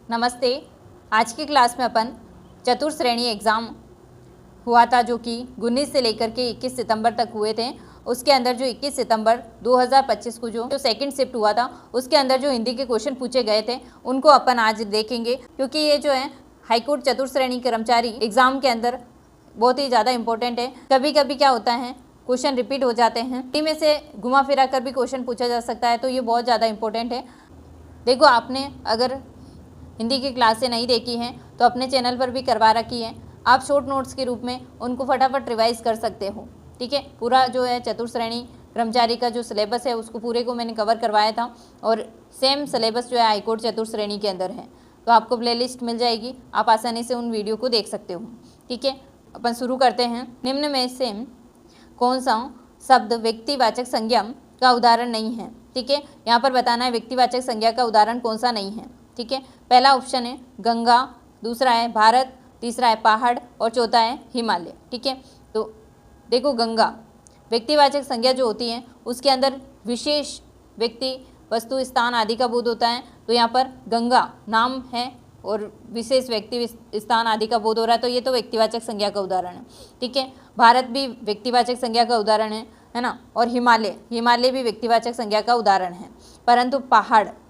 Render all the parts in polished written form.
नमस्ते। आज की क्लास में अपन चतुर्श्रेणी एग्ज़ाम हुआ था जो कि 19 से लेकर के 21 सितंबर तक हुए थे। उसके अंदर जो 21 सितंबर 2025 को जो सेकंड शिफ्ट हुआ था उसके अंदर जो हिंदी के क्वेश्चन पूछे गए थे उनको अपन आज देखेंगे, क्योंकि ये जो है हाईकोर्ट चतुर्श्रेणी कर्मचारी एग्ज़ाम के अंदर बहुत ही ज़्यादा इंपॉर्टेंट है। कभी कभी क्या होता है, क्वेश्चन रिपीट हो जाते हैं, हिंदी में से घुमा फिरा कर भी क्वेश्चन पूछा जा सकता है, तो ये बहुत ज़्यादा इंपॉर्टेंट है। देखो, आपने अगर हिंदी की क्लासें नहीं देखी हैं तो अपने चैनल पर भी करवा रखी है, आप शॉर्ट नोट्स के रूप में उनको फटाफट रिवाइज कर सकते हो। ठीक है, पूरा जो है चतुर्श्रेणी कर्मचारी का जो सिलेबस है उसको पूरे को मैंने कवर करवाया था और सेम सिलेबस जो है हाईकोर्ट चतुर्श्रेणी के अंदर है, तो आपको प्लेलिस्ट मिल जाएगी, आप आसानी से उन वीडियो को देख सकते हो। ठीक है, अपन शुरू करते हैं। निम्न में से कौन सा शब्द व्यक्तिवाचक संज्ञा का उदाहरण नहीं है? ठीक है, यहाँ पर बताना है व्यक्तिवाचक संज्ञा का उदाहरण कौन सा नहीं है। ठीक है, पहला ऑप्शन है गंगा, दूसरा है भारत, तीसरा है पहाड़ और चौथा है हिमालय। ठीक है, तो देखो, गंगा व्यक्तिवाचक संज्ञा जो होती है उसके अंदर विशेष व्यक्ति, वस्तु, स्थान आदि का बोध होता है, तो यहाँ पर गंगा नाम है और विशेष व्यक्ति, स्थान आदि का बोध हो रहा है, तो ये तो व्यक्तिवाचक संज्ञा का उदाहरण है। ठीक है, भारत भी व्यक्तिवाचक संज्ञा का उदाहरण है ना, और हिमालय भी व्यक्तिवाचक संज्ञा का उदाहरण है। परंतु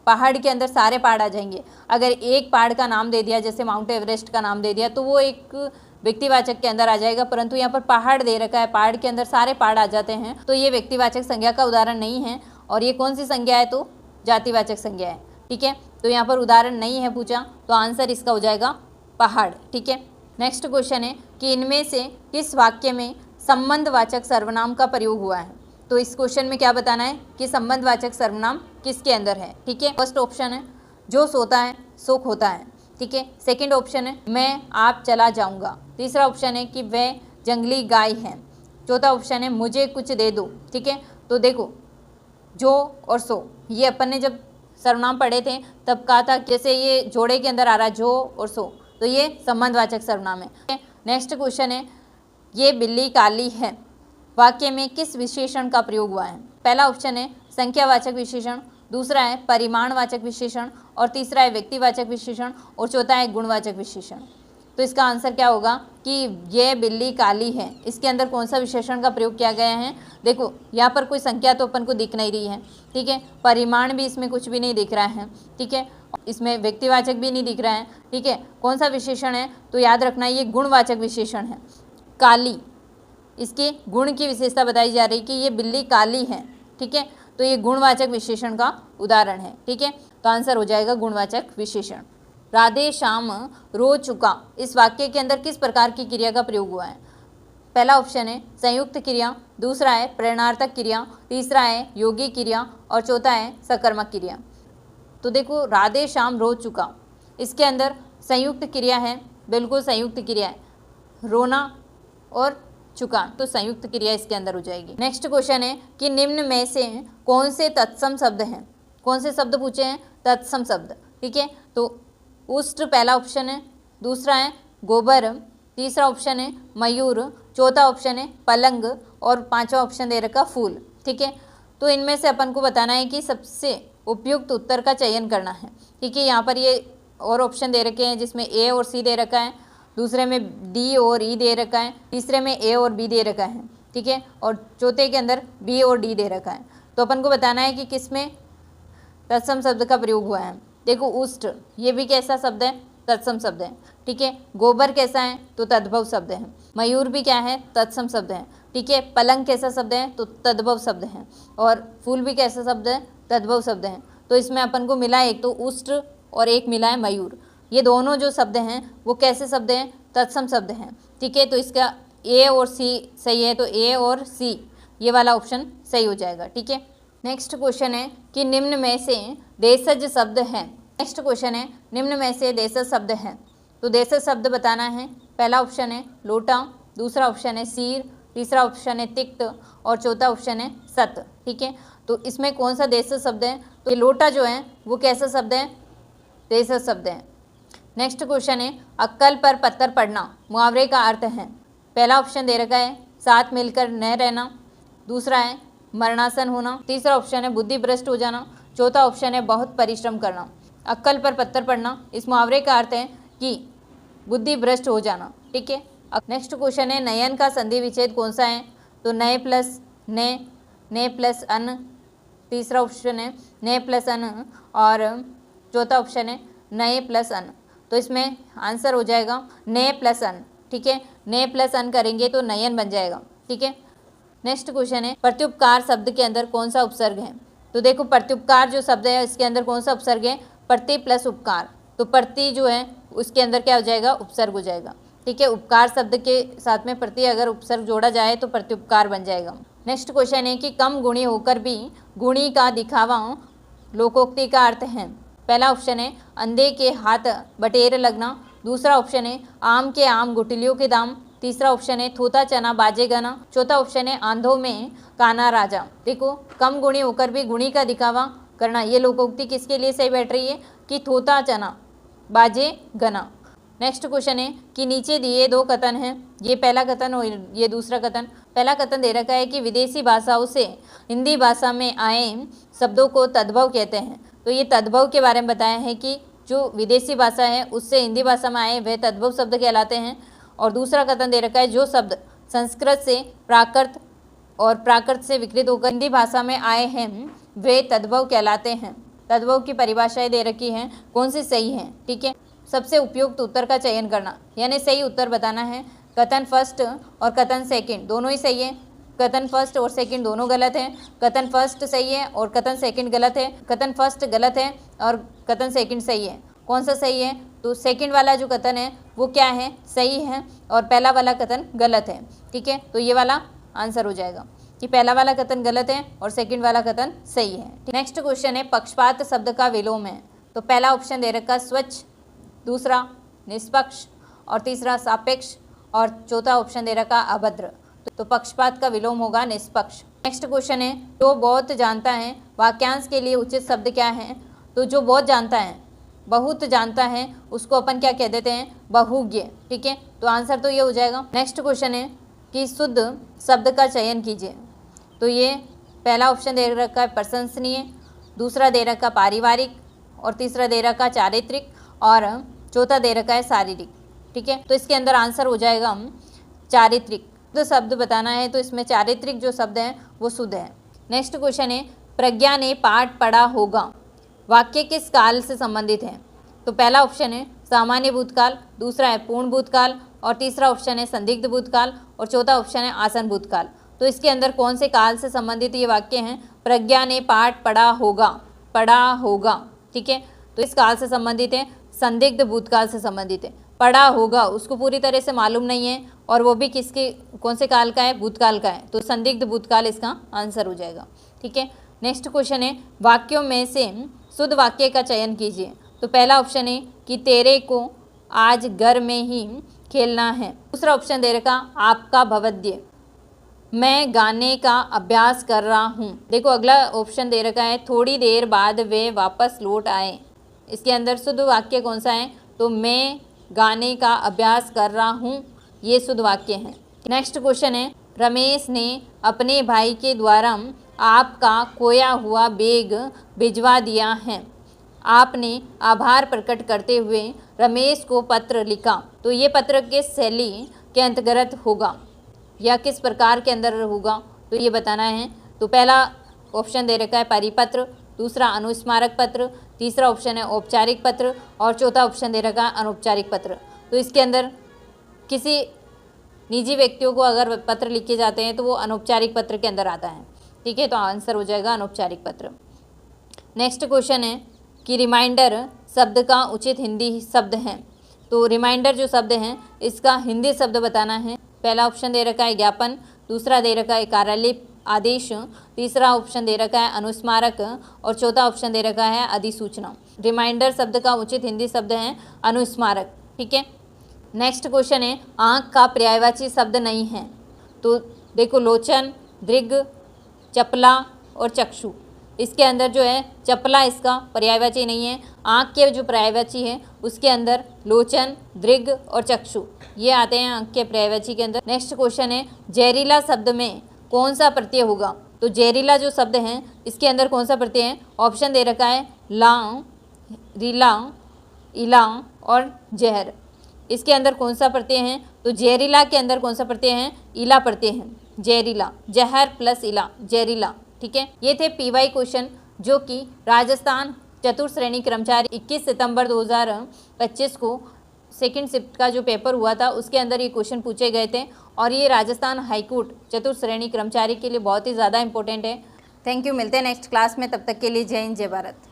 पहाड़ के अंदर सारे पहाड़ आ जाएंगे। अगर एक पहाड़ का नाम दे दिया, जैसे माउंट एवरेस्ट का नाम दे दिया, तो वो एक व्यक्तिवाचक के अंदर आ जाएगा, परंतु यहाँ पर पहाड़ दे रखा है, पहाड़ के अंदर सारे पहाड़ आ जाते हैं, तो ये व्यक्तिवाचक संज्ञा का उदाहरण नहीं है। और ये कौन सी संज्ञा है? तो जातिवाचक संज्ञा है। ठीक है, तो यहाँ पर उदाहरण नहीं है पूछा, तो आंसर इसका हो जाएगा पहाड़। ठीक है, नेक्स्ट क्वेश्चन है कि इनमें से किस वाक्य में संबंधवाचक सर्वनाम का प्रयोग हुआ है? तो इस क्वेश्चन में क्या बताना है कि संबंधवाचक सर्वनाम किसके अंदर है। ठीक है, फर्स्ट ऑप्शन है जो सोता है सो खोता है। ठीक है, सेकंड ऑप्शन है मैं आप चला जाऊंगा। तीसरा ऑप्शन है कि वह जंगली गाय है। चौथा ऑप्शन है मुझे कुछ दे दो। ठीक है, तो देखो, जो और सो, ये अपन ने जब सर्वनाम पढ़े थे तब कहा था, जैसे ये जोड़े के अंदर आ रहा है जो और सो, तो ये संबंधवाचक सर्वनाम है। नेक्स्ट क्वेश्चन है ये बिल्ली काली है, वाक्य में किस विशेषण का प्रयोग हुआ है? पहला ऑप्शन है संख्यावाचक विशेषण, दूसरा है परिमाणवाचक विशेषण और तीसरा है व्यक्तिवाचक विशेषण और चौथा है गुणवाचक विशेषण। तो इसका आंसर क्या होगा कि ये बिल्ली काली है, इसके अंदर कौन सा विशेषण का प्रयोग किया गया है? देखो, यहाँ पर कोई संख्या तो अपन को दिख नहीं रही है। ठीक है, परिमाण भी इसमें कुछ भी नहीं दिख रहा है। ठीक है, इसमें व्यक्तिवाचक भी नहीं दिख रहा है। ठीक है, कौन सा विशेषण है? तो याद रखना ये गुणवाचक विशेषण है। काली, इसके गुण की विशेषता बताई जा रही कि ये बिल्ली काली है। ठीक है, तो ये गुणवाचक विशेषण का उदाहरण है। ठीक है, तो आंसर हो जाएगा गुणवाचक विशेषण। राधे श्याम रो चुका, इस वाक्य के अंदर किस प्रकार की क्रिया का प्रयोग हुआ है? पहला ऑप्शन है संयुक्त क्रिया, दूसरा है प्रेरणार्थक क्रिया, तीसरा है योगी क्रिया और चौथा है सकर्मक क्रिया। तो देखो, राधे श्याम रो चुका, इसके अंदर संयुक्त क्रिया है, बिल्कुल संयुक्त क्रिया है, रोना और चुका, तो संयुक्त क्रिया इसके अंदर हो जाएगी। नेक्स्ट क्वेश्चन है कि निम्न में से कौन से तत्सम शब्द हैं? कौन से शब्द पूछे हैं? तत्सम शब्द। ठीक है, तो उष्ट पहला ऑप्शन है, दूसरा है गोबर, तीसरा ऑप्शन है मयूर, चौथा ऑप्शन है पलंग और पांचवा ऑप्शन दे रखा फूल। ठीक है, तो इनमें से अपन को बताना है कि सबसे उपयुक्त उत्तर का चयन करना है। ठीक है, यहाँ पर ये और ऑप्शन दे रखे हैं जिसमें ए और सी दे रखा है, दूसरे में डी और ई दे रखा है, तीसरे में ए और बी दे रखा है। ठीक है, और चौथे के अंदर बी और डी दे रखा है, तो अपन को बताना है कि किसमें तत्सम शब्द का प्रयोग हुआ है। देखो, उष्ट ये भी कैसा शब्द है? तत्सम शब्द है। ठीक है, गोबर कैसा है? तो तद्भव शब्द है। मयूर भी क्या है? तत्सम शब्द है। ठीक है, पलंग कैसा शब्द है? तो तद्भव शब्द है। और फूल भी कैसा शब्द है? तद्भव शब्द है। तो इसमें अपन को मिला एक तो उष्ट और एक मिला है मयूर, ये दोनों जो शब्द हैं वो कैसे शब्द हैं? तत्सम शब्द हैं। ठीक है, तो इसका ए और सी सही है, तो ए और सी ये वाला ऑप्शन सही हो जाएगा। ठीक है, नेक्स्ट क्वेश्चन है कि निम्न में से देशज शब्द है। नेक्स्ट क्वेश्चन है निम्न में से देशज शब्द है, तो देशज शब्द बताना है। पहला ऑप्शन है लोटा, दूसरा ऑप्शन है सीर, तीसरा ऑप्शन है तिक्त और चौथा ऑप्शन है सत। ठीक है, तो इसमें कौन सा देशज शब्द है? तो ये लोटा जो है वो कैसा शब्द है? देशज शब्द है। नेक्स्ट क्वेश्चन है अक्कल पर पत्थर पड़ना मुहावरे का अर्थ है। पहला ऑप्शन दे रखा है साथ मिलकर न रहना, दूसरा है मरणासन होना, तीसरा ऑप्शन है बुद्धि भ्रष्ट हो जाना, चौथा ऑप्शन है बहुत परिश्रम करना। अक्कल पर पत्थर पड़ना। इस मुहावरे का अर्थ है कि बुद्धि भ्रष्ट हो जाना। ठीक है। नेक्स्ट क्वेश्चन है नयन का संधि विच्छेद कौन सा है? तो नए प्लस ने प्लस अन, तीसरा ऑप्शन है नए प्लस अन और चौथा ऑप्शन है नए प्लस अन। तो इसमें आंसर हो जाएगा नए प्लस अन। ठीक है, नए प्लस अन करेंगे तो नयन बन जाएगा। ठीक है। नेक्स्ट क्वेश्चन है प्रत्युपकार शब्द के अंदर कौन सा उपसर्ग है? तो देखो प्रत्युपकार जो शब्द है इसके अंदर कौन सा उपसर्ग है? प्रति प्लस उपकार। तो प्रति जो है उसके अंदर क्या हो जाएगा? उपसर्ग हो जाएगा। ठीक है, उपकार शब्द के साथ में प्रति अगर उपसर्ग जोड़ा जाए तो प्रत्युपकार बन जाएगा। नेक्स्ट क्वेश्चन है कि कम गुणी होकर भी गुणी का दिखावा लोकोक्ति का अर्थ है। पहला ऑप्शन है अंधे के हाथ बटेर लगना, दूसरा ऑप्शन है आम के आम गुठलियों के दाम, तीसरा ऑप्शन है थोथा चना बाजे गाना, चौथा ऑप्शन है आंधों में काना राजा। देखो कम गुणी होकर भी गुणी का दिखावा करना, ये लोकोक्ति किसके लिए सही बैठ रही है? कि थोथा चना बाजे गना। नेक्स्ट क्वेश्चन है कि नीचे दिए दो कथन हैं, ये पहला कथन और ये दूसरा कथन। पहला कथन दे रखा है कि विदेशी भाषाओं से हिंदी भाषा में आए शब्दों को तद्भव कहते हैं। तो ये तद्भव के बारे में बताया है कि जो विदेशी भाषा है उससे हिंदी भाषा में आए वह तद्भव शब्द कहलाते हैं। और दूसरा कथन दे रखा है जो शब्द संस्कृत से प्राकृत और प्राकृत से विकृत होकर हिंदी भाषा में आए हैं वे तद्भव कहलाते हैं। तद्भव की परिभाषाएं दे रखी हैं, कौन सी सही हैं? ठीक है, सबसे उपयुक्त उत्तर का चयन करना, यानी सही उत्तर बताना है। कथन फर्स्ट और कथन सेकंड दोनों ही सही है, कथन फर्स्ट और सेकंड दोनों गलत है, कथन फर्स्ट सही है और कथन सेकंड गलत है, कथन फर्स्ट गलत है और कथन सेकंड सही है। कौन सा सही है? तो सेकंड वाला जो कथन है वो क्या है? सही है और पहला वाला कथन गलत है। ठीक है, तो ये वाला आंसर हो जाएगा कि पहला वाला कथन गलत है और सेकंड वाला कथन सही है। नेक्स्ट क्वेश्चन है पक्षपात शब्द का विलोम है। तो पहला ऑप्शन दे रखा स्वच्छ, दूसरा निष्पक्ष और तीसरा सापेक्ष और चौथा ऑप्शन दे रखा अभद्र। तो पक्षपात का विलोम होगा निष्पक्ष। नेक्स्ट क्वेश्चन है जो बहुत जानता है वाक्यांश के लिए उचित शब्द क्या है? तो जो बहुत जानता है, बहुत जानता है उसको अपन क्या कह देते हैं? बहुज्ञ। ठीक है, तो आंसर तो ये हो जाएगा। नेक्स्ट क्वेश्चन है कि शुद्ध शब्द का चयन कीजिए। तो ये पहला ऑप्शन दे रखा है प्रशंसनीय, दूसरा दे रखा पारिवारिक और तीसरा दे रखा चारित्रिक और चौथा दे रखा है शारीरिक। ठीक है, तो इसके अंदर आंसर हो जाएगा चारित्रिक। तो शब्द बताना है तो इसमें चारित्रिक जो शब्द है वो शुद्ध है। नेक्स्ट क्वेश्चन है प्रज्ञा ने पाठ पढ़ा होगा वाक्य किस काल से संबंधित है? तो पहला ऑप्शन है सामान्य भूतकाल, दूसरा है पूर्ण भूतकाल और तीसरा ऑप्शन है संदिग्ध भूतकाल और चौथा ऑप्शन है आसन भूतकाल। तो इसके अंदर कौन से काल से संबंधित ये वाक्य हैं? प्रज्ञा ने पाठ पढ़ा होगा, पढ़ा होगा। ठीक है, तो इस काल से संबंधित है, संदिग्ध भूतकाल से संबंधित है। पढ़ा होगा उसको पूरी तरह से मालूम नहीं है और वो भी किसके कौन से काल का है? भूतकाल का है, तो संदिग्ध भूतकाल इसका आंसर हो जाएगा। ठीक है, नेक्स्ट क्वेश्चन है वाक्यों में से शुद्ध वाक्य का चयन कीजिए। तो पहला ऑप्शन है कि तेरे को आज घर में ही खेलना है, दूसरा ऑप्शन दे रखा आपका भवद्य, मैं गाने का अभ्यास कर रहा हूँ। देखो अगला ऑप्शन दे रखा है थोड़ी देर बाद वे वापस लौट आए। इसके अंदर शुद्ध वाक्य कौन सा है? तो मैं गाने का अभ्यास कर रहा हूँ, ये शुद्ध वाक्य है। नेक्स्ट क्वेश्चन है रमेश ने अपने भाई के द्वारा आपका खोया हुआ बैग भिजवा दिया है। आपने आभार प्रकट करते हुए रमेश को पत्र लिखा। तो ये पत्र किस शैली के अंतर्गत होगा या किस प्रकार के अंदर होगा? तो ये बताना है। तो पहला ऑप्शन दे रखा है परिपत्र, दूसरा अनुस्मारक पत्र, तीसरा ऑप्शन है औपचारिक पत्र और चौथा ऑप्शन दे रखा है अनौपचारिक पत्र। तो इसके अंदर किसी निजी व्यक्तियों को अगर पत्र लिखे जाते हैं तो वो अनौपचारिक पत्र के अंदर आता है। ठीक है, तो आंसर हो जाएगा अनौपचारिक पत्र। नेक्स्ट क्वेश्चन है कि रिमाइंडर शब्द का उचित हिंदी शब्द है। तो रिमाइंडर जो शब्द हैं इसका हिंदी शब्द बताना है। पहला ऑप्शन दे रखा है ज्ञापन, दूसरा दे रखा है कार्यालय आदेश, तीसरा ऑप्शन दे रखा है अनुस्मारक और चौथा ऑप्शन दे रखा है अधिसूचना। रिमाइंडर शब्द का उचित हिंदी शब्द है अनुस्मारक। ठीक है, नेक्स्ट क्वेश्चन है आँख का पर्यायवाची शब्द नहीं है। तो देखो लोचन, दृग, चपला और चक्षु। इसके अंदर जो है चपला इसका पर्यायवाची नहीं है। आँख के जो पर्यायवाची है उसके अंदर लोचन, दृग और चक्षु ये आते हैं आँख के पर्यायवाची के अंदर। नेक्स्ट क्वेश्चन है जहरीला शब्द में कौन सा प्रत्यय होगा? तो जहरीला जो शब्द हैं इसके अंदर कौन सा प्रत्यय है? ऑप्शन दे रखा है ला, जहरीला, इला और जहर, इसके अंदर कौन सा प्रत्यय है? तो जहरीला के अंदर कौन सा प्रत्यय है? इला प्रत्यय है। जहरीला, जहर प्लस इला, जहरीला। ठीक है, ये थे पीवाई क्वेश्चन जो कि राजस्थान चतुर्थ श्रेणी कर्मचारी 21 सितंबर 2025 को सेकंड शिफ्ट का जो पेपर हुआ था उसके अंदर ये क्वेश्चन पूछे गए थे और ये राजस्थान हाईकोर्ट चतुर्थ श्रेणी कर्मचारी के लिए बहुत ही ज़्यादा इंपॉर्टेंट है। थैंक यू, मिलते हैं नेक्स्ट क्लास में, तब तक के लिए जय हिंद, जय भारत।